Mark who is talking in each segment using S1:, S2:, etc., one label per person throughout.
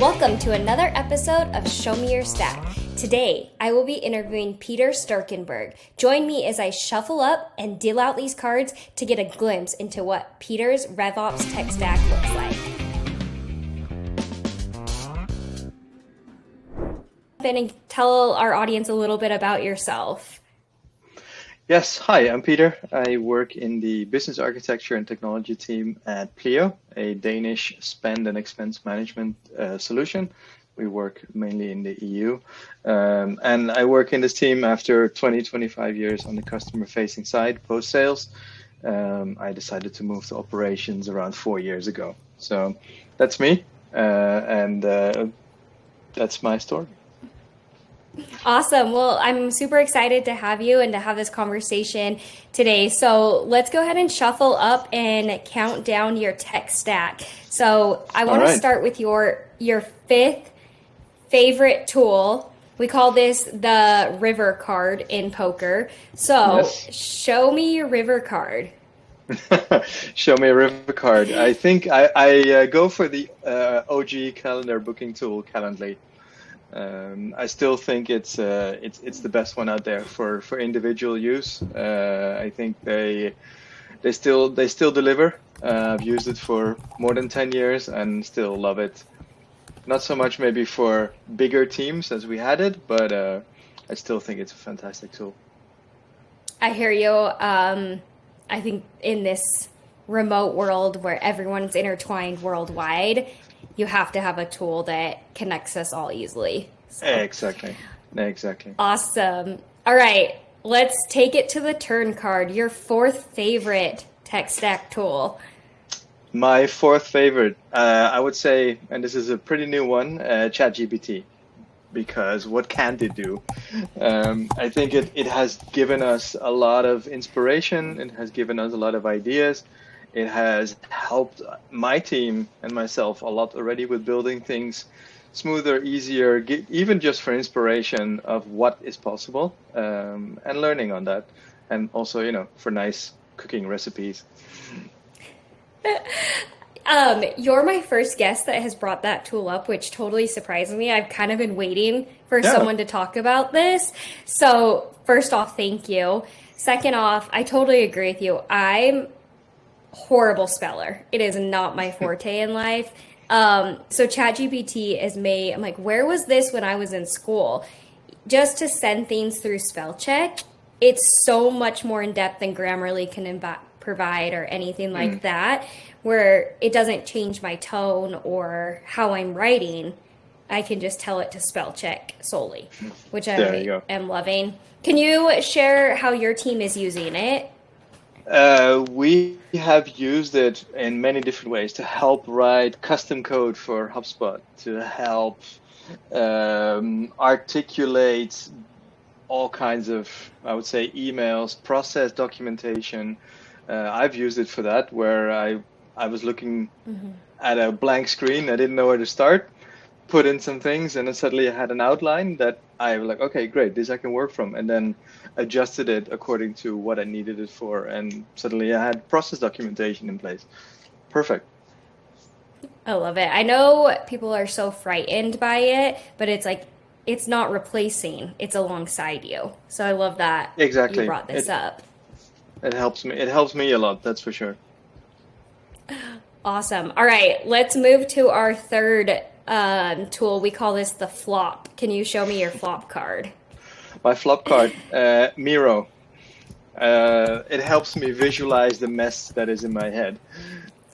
S1: Welcome to another episode of Show Me Your Stack. Today, I will be interviewing Peter Sterkenburg. Join me as I shuffle up and deal out these cards to get a glimpse into what Peter's RevOps tech stack looks like. And tell our audience a little bit about yourself.
S2: Yes, hi, I'm Peter. I work in the business architecture and technology team at PLEO, a Danish spend and expense management solution. We work mainly in the EU. And I work in this team after 25 years on the customer-facing side, post-sales. I decided to move to operations around 4 years ago. So that's me, and that's my story.
S1: Awesome. Well, I'm super excited to have you and to have this conversation today. So let's go ahead and shuffle up and count down your tech stack. So I want to start with your fifth favorite tool. We call this the river card in poker. So yes. Show me your river card.
S2: Show me a river card. I think I go for the OG calendar booking tool, Calendly. I still think it's the best one out there for individual use. I think they still deliver. I've used it for more than 10 years and still love it. Not so much maybe for bigger teams as we had it, but I still think it's a fantastic tool.
S1: I hear you. I think in this remote world where everyone's intertwined worldwide, you have to have a tool that connects us all easily. So.
S2: Exactly.
S1: Awesome. All right, let's take it to the turn card. Your fourth favorite tech stack tool.
S2: My fourth favorite, I would say, and this is a pretty new one, ChatGPT. Because what can't it do? I think it has given us a lot of inspiration. It has given us a lot of ideas. It has helped my team and myself a lot already with building things smoother, easier, even just for inspiration of what is possible and learning on that. And also, for nice cooking recipes.
S1: You're my first guest that has brought that tool up, which totally surprised me. I've kind of been waiting for someone to talk about this. So first off, thank you. Second off, I totally agree with you. I'm horrible speller. It is not my forte in life. So ChatGPT is made, I'm like, where was this when I was in school? Just to send things through spell check, it's so much more in depth than Grammarly can provide or anything like that, where it doesn't change my tone or how I'm writing. I can just tell it to spell check solely, which I am loving. Can you share how your team is using it?
S2: We have used it in many different ways to help write custom code for HubSpot, to help articulate all kinds of, I would say, emails, process documentation. I've used it for that, where I was looking at a blank screen. I didn't know where to start, put in some things, and then suddenly I had an outline that I was like, okay, great, this I can work from. And then adjusted it according to what I needed it for. And suddenly I had process documentation in place. Perfect.
S1: I love it. I know people are so frightened by it, but it's like, it's not replacing, it's alongside you. So I love that
S2: exactly.
S1: You brought this up.
S2: It helps me. It helps me a lot, that's for sure.
S1: Awesome. All right, let's move to our third tool. We call this the flop. Can you show me your flop card?
S2: My flop card, Miro. It helps me visualize the mess that is in my head.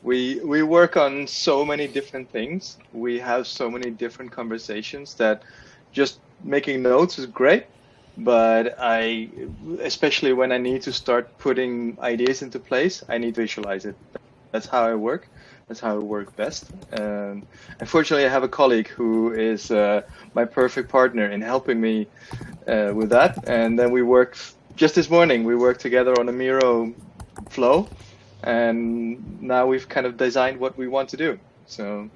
S2: We work on so many different things. We have so many different conversations that just making notes is great. But especially when I need to start putting ideas into place, I need to visualize it. That's how I work. That's how I work best. Unfortunately, I have a colleague who is my perfect partner in helping me with that. And then just this morning, we worked together on a Miro flow. And now we've kind of designed what we want to do. So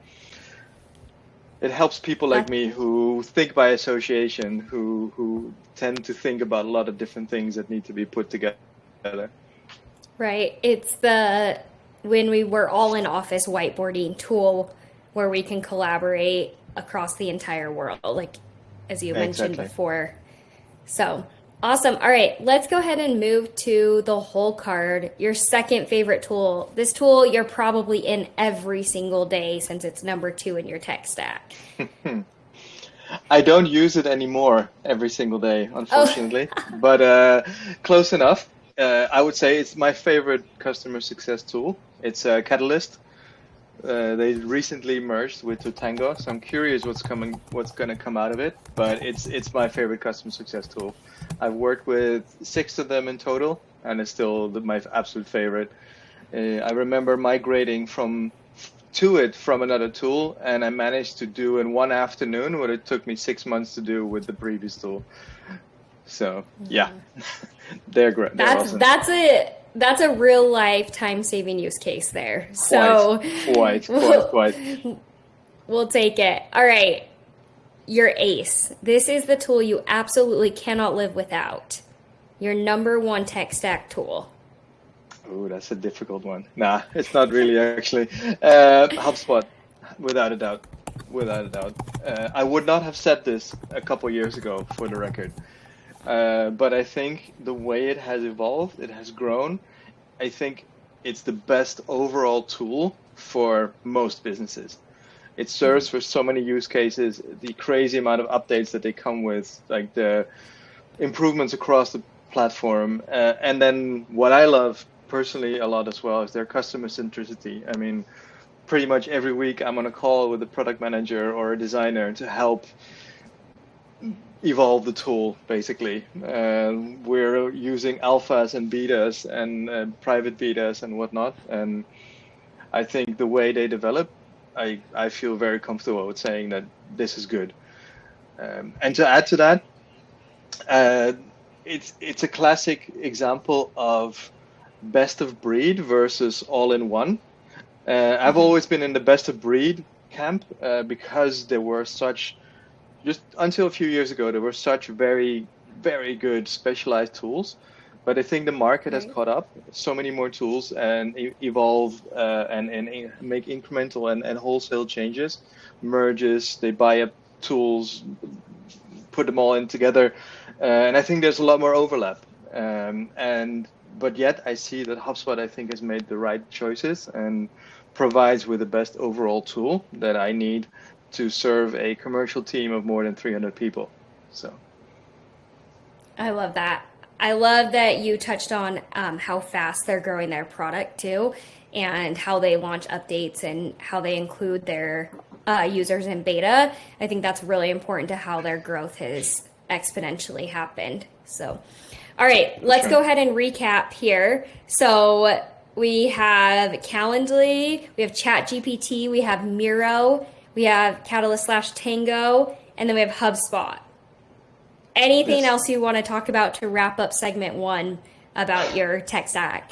S2: it helps people like me who think by association, who tend to think about a lot of different things that need to be put together.
S1: Right. It's when we were all in office whiteboarding tool where we can collaborate across the entire world, like as you mentioned
S2: Exactly.
S1: before. So awesome. All right, let's go ahead and move to the whole card. Your second favorite tool. This tool you're probably in every single day since it's number 2 in your tech stack.
S2: I don't use it anymore every single day,
S1: Oh,
S2: unfortunately, but close enough. I would say it's my favorite customer success tool. It's Catalyst. They recently merged with Tango, so I'm curious what's going to come out of it. But it's my favorite customer success tool. I've worked with 6 of them in total, and it's still my absolute favorite. I remember migrating to it from another tool, and I managed to do in one afternoon what it took me 6 months to do with the previous tool. So yeah, they're great. They're awesome.
S1: That's a real life time saving use case there. So
S2: Quite.
S1: we'll take it. All right. Your ace. This is the tool you absolutely cannot live without. Your number 1 tech stack tool.
S2: Oh, that's a difficult one. Nah, it's not really actually. HubSpot, without a doubt. Without a doubt. I would not have said this a couple years ago, for the record. But I think the way it has evolved, it has grown. I think it's the best overall tool for most businesses. It serves for so many use cases, the crazy amount of updates that they come with, like the improvements across the platform. And then what I love personally a lot as well is their customer centricity. I mean, pretty much every week I'm on a call with a product manager or a designer to help evolve the tool, basically. We're using alphas and betas and private betas and whatnot. And I think the way they develop, I feel very comfortable with saying that this is good. And to add to that, it's a classic example of best of breed versus all in one. I've always been in the best of breed camp because there were such, just until a few years ago, there were such very, very good specialized tools. But I think the market has caught up. So many more tools and evolve and make incremental and wholesale changes, merges. They buy up tools, put them all in together, and I think there's a lot more overlap. But yet I see that HubSpot, I think, has made the right choices and provides with the best overall tool that I need to serve a commercial team of more than 300 people. So
S1: I love that. I love that you touched on how fast they're growing their product too, and how they launch updates and how they include their users in beta. I think that's really important to how their growth has exponentially happened. So, all right, let's go ahead and recap here. So we have Calendly, we have ChatGPT, we have Miro, we have Catalyst/Tango, and then we have HubSpot. Anything else you want to talk about to wrap up segment 1 about your tech stack?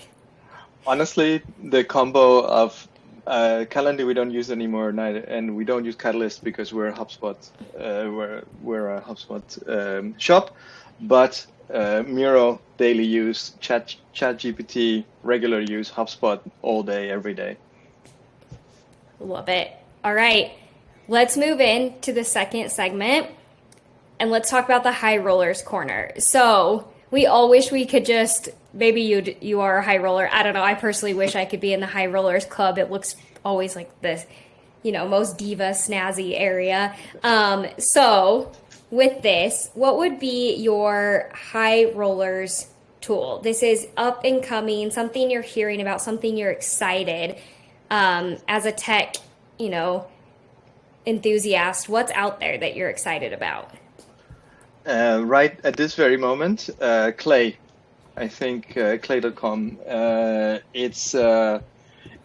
S2: Honestly, the combo of Calendly we don't use anymore, neither, and we don't use Catalyst because we're a HubSpot. We're a HubSpot shop, but Miro daily use, ChatGPT regular use, HubSpot all day, every day.
S1: Love it. All right, let's move into the second segment. And let's talk about the high rollers corner. So we all wish we could just, maybe you are a high roller. I don't know. I personally wish I could be in the high rollers club. It looks always like this, most diva snazzy area. So with this, what would be your high rollers tool? This is up and coming, something you're hearing about, something you're excited as a tech, enthusiast. What's out there that you're excited about?
S2: Right at this very moment, Clay. I think clay.com. It's a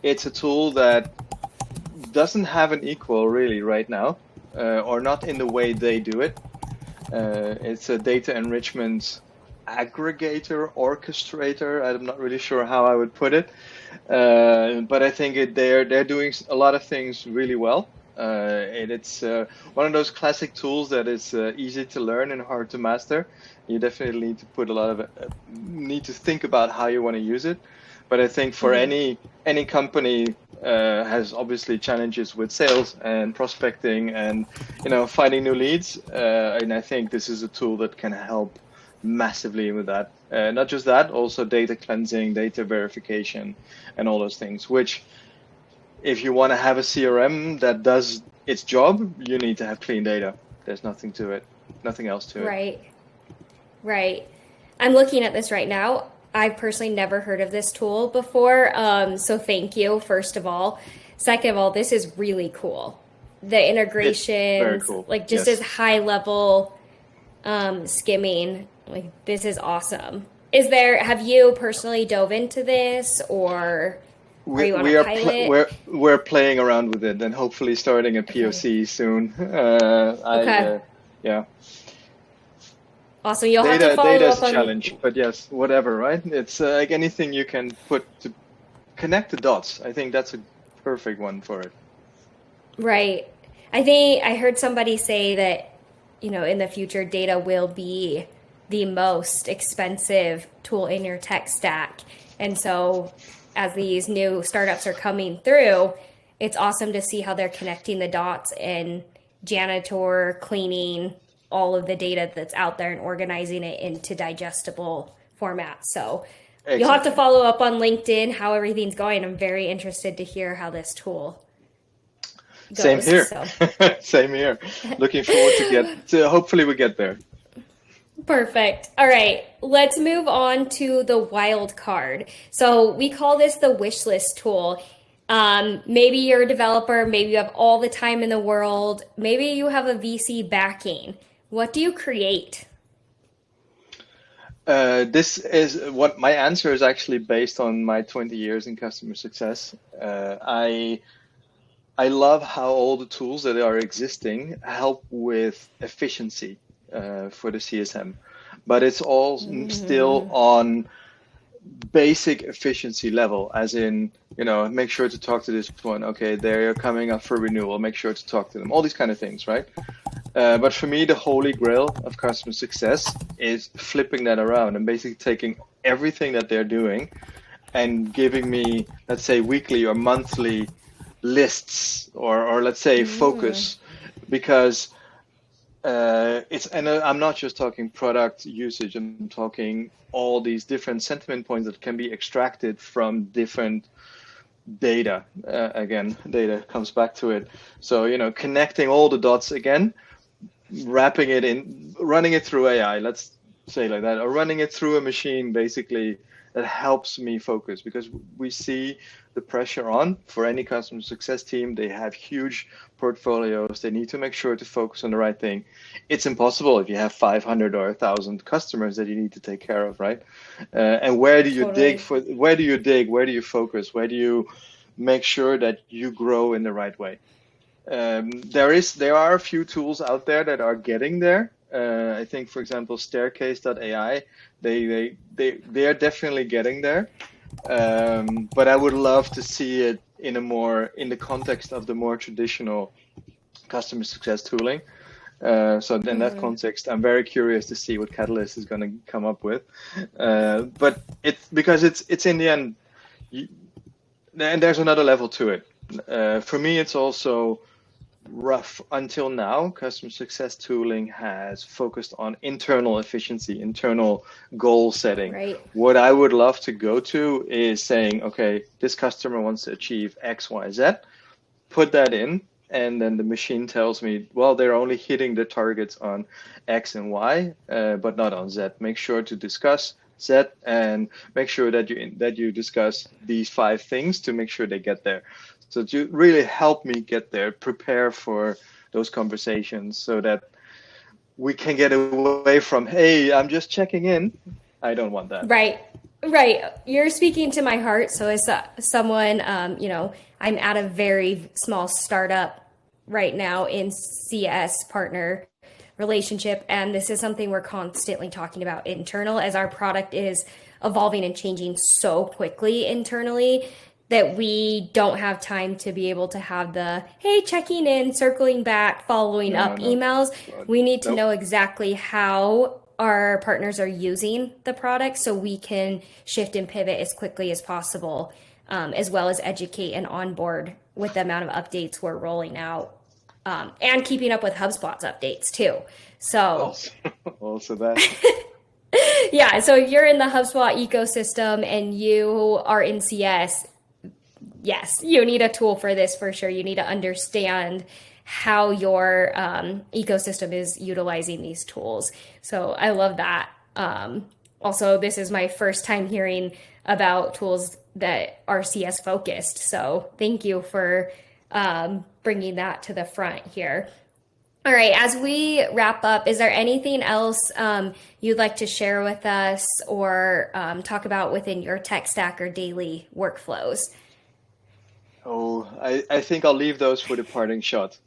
S2: tool that doesn't have an equal really right now, or not in the way they do it. It's a data enrichment aggregator, orchestrator. I'm not really sure how I would put it, but I think they're doing a lot of things really well. It's one of those classic tools that is easy to learn and hard to master. You definitely need to put a lot of need to think about how you want to use it. But I think for any company has obviously challenges with sales and prospecting and finding new leads. And I think this is a tool that can help massively with that. Not just that, also data cleansing, data verification, and all those things. Which, if you want to have a CRM that does its job, you need to have clean data. There's nothing to it, nothing else to it.
S1: Right. I'm looking at this right now. I've personally never heard of this tool before. So thank you, first of all. Second of all, this is really cool. The integrations,
S2: cool.
S1: like just as high level skimming, like this is awesome. Have you personally dove into this, or are you on a pilot?
S2: We're playing around with it and hopefully starting a POC soon. Yeah.
S1: Awesome. You'll have to follow
S2: data's
S1: up
S2: a challenge, but yes, whatever, right? It's like anything you can put to connect the dots. I think that's a perfect one for it.
S1: Right. I think I heard somebody say that, in the future, data will be the most expensive tool in your tech stack. And so as these new startups are coming through, it's awesome to see how they're connecting the dots and janitor, cleaning, all of the data that's out there and organizing it into digestible formats. So exactly. You'll have to follow up on LinkedIn how everything's going. I'm very interested to hear how this tool goes.
S2: Same here. Same here. Looking forward to hopefully we get there.
S1: Perfect. All right, let's move on to the wild card. So we call this the wish list tool. Maybe you're a developer, maybe you have all the time in the world, maybe you have a VC backing. What do you create?
S2: This is what my answer is actually based on my 20 years in customer success. I love how all the tools that are existing help with efficiency for the CSM, but it's all still on basic efficiency level, as in, make sure to talk to this one. Okay, they're coming up for renewal. Make sure to talk to them. All these kind of things, right? But for me, the holy grail of customer success is flipping that around and basically taking everything that they're doing and giving me, let's say, weekly or monthly lists or let's say focus, because I'm not just talking product usage. I'm talking all these different sentiment points that can be extracted from different data. Again, data comes back to it. So, connecting all the dots again, wrapping it in, running it through AI, let's say like that, or running it through a machine, basically, that helps me focus, because we see the pressure on for any customer success team. They have huge portfolios. They need to make sure to focus on the right thing. It's impossible if you have 500 or 1,000 customers that you need to take care of, right? And where do you dig? Where do you focus? Where do you make sure that you grow in the right way? There are a few tools out there that are getting there. I think, for example, Staircase.ai, they are definitely getting there. But I would love to see it in the context of the more traditional customer success tooling. So in that context, I'm very curious to see what Catalyst is going to come up with. But it's in the end, and there's another level to it. For me, it's also rough. Until now, customer success tooling has focused on internal efficiency, internal goal setting.
S1: Right.
S2: What I would love to go to is saying, okay, this customer wants to achieve X, Y, Z, put that in, and then the machine tells me, well, they're only hitting the targets on X and Y, but not on Z. Make sure to discuss Z and make sure that you discuss these 5 things to make sure they get there. So to really help me get there, prepare for those conversations so that we can get away from, hey, I'm just checking in. I don't want that.
S1: Right. You're speaking to my heart. So as someone, I'm at a very small startup right now in CS partner relationship. And this is something we're constantly talking about internal, as our product is evolving and changing so quickly internally that we don't have time to be able to have the, hey, checking in, circling back, following up emails. We need to know exactly how our partners are using the product so we can shift and pivot as quickly as possible. as well as educate and onboard with the amount of updates we're rolling out, and keeping up with HubSpot's updates too. So
S2: also that.
S1: yeah, so you're in the HubSpot ecosystem and you are in CS. Yes, you need a tool for this for sure. You need to understand how your ecosystem is utilizing these tools. So I love that. Also, this is my first time hearing about tools that are CS focused. So thank you for bringing that to the front here. All right, as we wrap up, is there anything else you'd like to share with us or talk about within your tech stack or daily workflows?
S2: Oh, I think I'll leave those for the parting shot.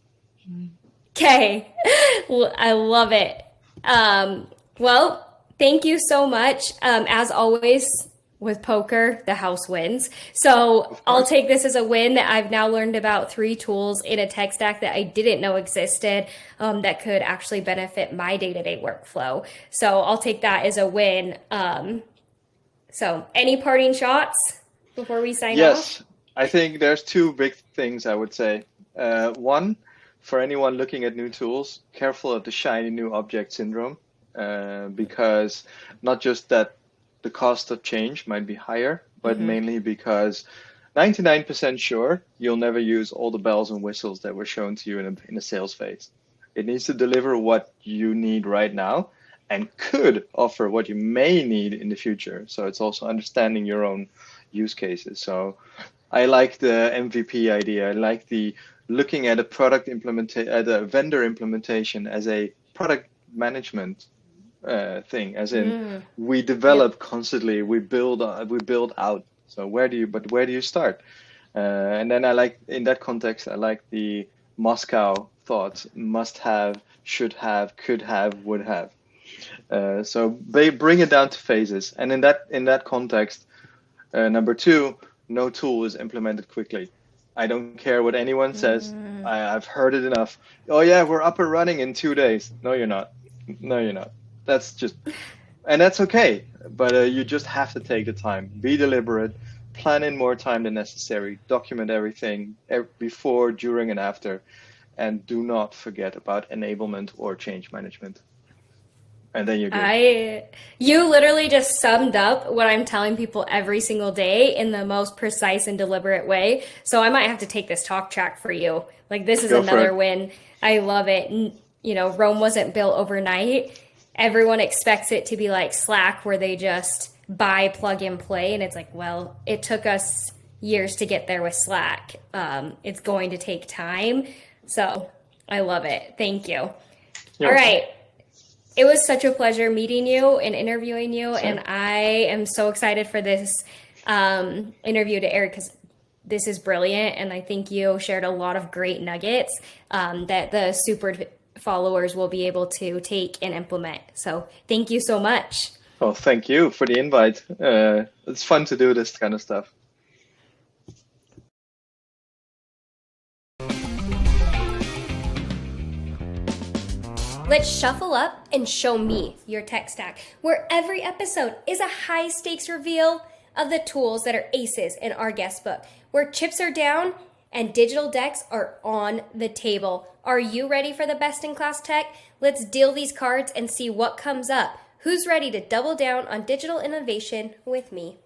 S1: Okay, well, I love it. Well, thank you so much. As always, with poker, the house wins. So I'll take this as a win that I've now learned about 3 tools in a tech stack that I didn't know existed that could actually benefit my day-to-day workflow. So I'll take that as a win. So any parting shots before we sign off?
S2: Yes, I think there's 2 big things I would say. One, for anyone looking at new tools, careful of the shiny new object syndrome, because not just that the cost of change might be higher, but mainly because 99% sure you'll never use all the bells and whistles that were shown to you in a sales phase. It needs to deliver what you need right now and could offer what you may need in the future. So it's also understanding your own use cases. So I like the MVP idea. I like the looking at a product implementation, at a vendor implementation as a product management thing, as in we develop constantly, we build out. So where do you start? And then I like, in that context, I like the Moscow thoughts: must have, should have, could have, would have. So they bring it down to phases. And in that context, number 2, no tool is implemented quickly. I don't care what anyone says. I've heard it enough. Oh yeah, we're up and running in 2 days. No, you're not. No, you're not. And that's okay. But you just have to take the time. Be deliberate. Plan in more time than necessary. Document everything before, during, and after. And do not forget about enablement or change management. And then you're good.
S1: You literally just summed up what I'm telling people every single day in the most precise and deliberate way. So I might have to take this talk track for you. Like, this is another win. I love it. You know, Rome wasn't built overnight. Everyone expects it to be like Slack, where they just buy, plug and play. And it's like, well, it took us years to get there with Slack. It's going to take time. So I love it. Thank you. All right. It was such a pleasure meeting you and interviewing you. And I am so excited for this interview to air, because this is brilliant. And I think you shared a lot of great nuggets that the super followers will be able to take and implement. So thank you so much.
S2: Oh, thank you for the invite. It's fun to do this kind of stuff.
S1: Let's shuffle up and show me your tech stack, where every episode is a high stakes reveal of the tools that are aces in our guest book, where chips are down and digital decks are on the table. Are you ready for the best in class tech? Let's deal these cards and see what comes up. Who's ready to double down on digital innovation with me?